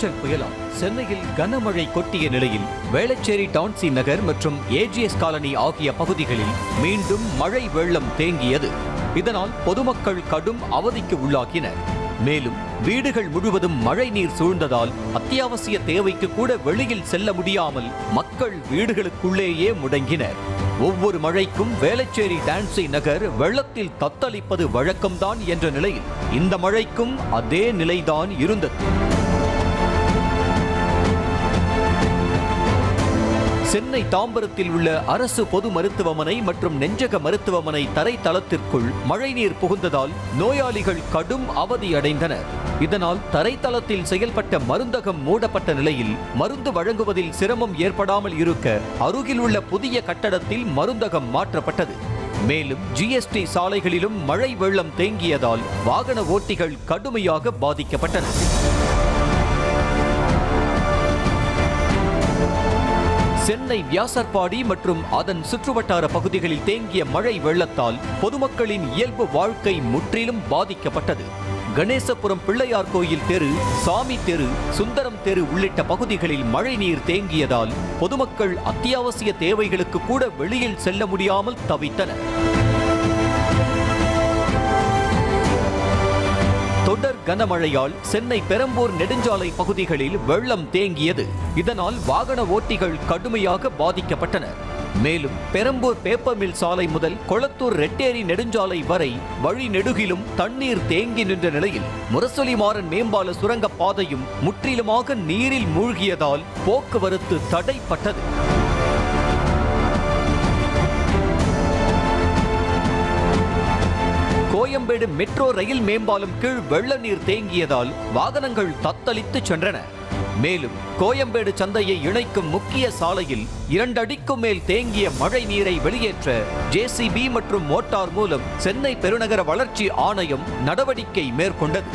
மீச்சல் புயலால் சென்னையில் கனமழை கொட்டிய நிலையில் வேளச்சேரி டவுன்சி நகர் மற்றும் ஏஜிஎஸ் காலனி ஆகிய பகுதிகளில் மீண்டும் மழை வெள்ளம் தேங்கியது. இதனால் பொதுமக்கள் கடும் அவதிக்கு உள்ளாகினர். மேலும் வீடுகள் முழுவதும் மழை நீர் சூழ்ந்ததால் அத்தியாவசிய தேவைக்கு கூட வெளியில் செல்ல முடியாமல் மக்கள் வீடுகளுக்குள்ளேயே முடங்கினர். ஒவ்வொரு மழைக்கும் வேளச்சேரி டான்சி நகர் வெள்ளத்தில் தத்தளிப்பது வழக்கம்தான் என்ற நிலையில் இந்த மழைக்கும் அதே நிலைதான் இருந்தது. சென்னை தாம்பரத்தில் உள்ள அரசு பொது மருத்துவமனை மற்றும் நெஞ்சக மருத்துவமனை தரைத்தளத்திற்குள் மழைநீர் புகுந்ததால் நோயாளிகள் கடும் அவதியடைந்தனர். இதனால் தரைத்தளத்தில் செயல்பட்ட மருந்தகம் மூடப்பட்ட நிலையில் மருந்து வழங்குவதில் சிரமம் ஏற்படாமல் இருக்க அருகில் உள்ள புதிய கட்டடத்தில் மருந்தகம் மாற்றப்பட்டது. மேலும் ஜிஎஸ்டி சாலைகளிலும் மழை வெள்ளம் தேங்கியதால் வாகன ஓட்டிகள் கடுமையாக பாதிக்கப்பட்டனர். சென்னை வியாசர்பாடி மற்றும் அதன் சுற்றுவட்டார பகுதிகளில் தேங்கிய மழை வெள்ளத்தால் பொதுமக்களின் இயல்பு வாழ்க்கை முற்றிலும் பாதிக்கப்பட்டது. கணேசபுரம் பிள்ளையார் கோயில் தெரு, சாமி தெரு, சுந்தரம் தெரு உள்ளிட்ட பகுதிகளில் மழை நீர் தேங்கியதால் பொதுமக்கள் அத்தியாவசிய தேவைகளுக்கு கூட வெளியில் செல்ல முடியாமல் தவித்தனர். தொடர் கனமழையால் சென்னை பெரம்பூர் நெடுஞ்சாலை பகுதிகளில் வெள்ளம் தேங்கியது. இதனால் வாகன ஓட்டிகள் கடுமையாக பாதிக்கப்பட்டனர். மேலும் பெரம்பூர் பேப்பர் மில் சாலை முதல் கொளத்தூர் ரெட்டேரி நெடுஞ்சாலை வரை வழி நெடுகிலும் தண்ணீர் தேங்கி நின்ற நிலையில் முரசொலிமாறன் மேம்பால சுரங்க பாதையும் முற்றிலுமாக நீரில் மூழ்கியதால் போக்குவரத்து தடைப்பட்டது. கோயம்பேடு மெட்ரோ ரயில் மேம்பாலம் கீழ் வெள்ள நீர் தேங்கியதால் வாகனங்கள் தத்தளித்து சென்றன. மேலும் கோயம்பேடு சந்தையை இணைக்கும் முக்கிய சாலையில் 2 அடிக்கும் மேல் தேங்கிய மழை நீரை வெளியேற்ற ஜேசிபி மற்றும் மோட்டார் மூலம் சென்னை பெருநகர வளர்ச்சி ஆணையம் நடவடிக்கை மேற்கொண்டது.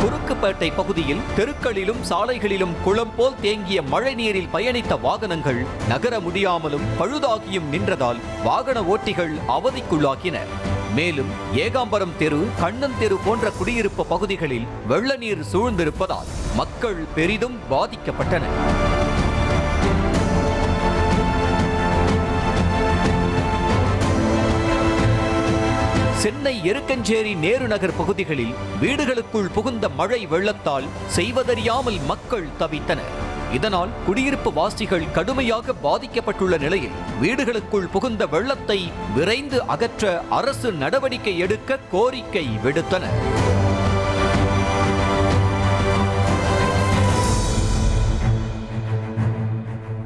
குறுக்குப்பேட்டை பகுதியில் தெருக்களிலும் சாலைகளிலும் குளம் போல் தேங்கிய மழை நீரில் பயணித்த வாகனங்கள் நகர முடியாமலும் பழுதாகியும் நின்றதால் வாகன ஓட்டிகள் அவதிக்குள்ளாகினர். மேலும் ஏகாம்பரம் தெரு, கண்ணன் தெரு போன்ற குடியிருப்பு பகுதிகளில் வெள்ள நீர் சூழ்ந்திருப்பதால் மக்கள் பெரிதும் பாதிக்கப்பட்டனர். சென்னை எருக்கஞ்சேரி நேரு நகர் பகுதிகளில் வீடுகளுக்குள் புகுந்த மழை வெள்ளத்தால் செய்வதறியாமல் மக்கள் தவித்தனர். இதனால் குடியிருப்பு வாசிகள் கடுமையாக பாதிக்கப்பட்டுள்ள நிலையில் வீடுகளுக்குள் புகுந்த வெள்ளத்தை விரைந்து அகற்ற அரசு நடவடிக்கை எடுக்க கோரிக்கை விடுத்தனர்.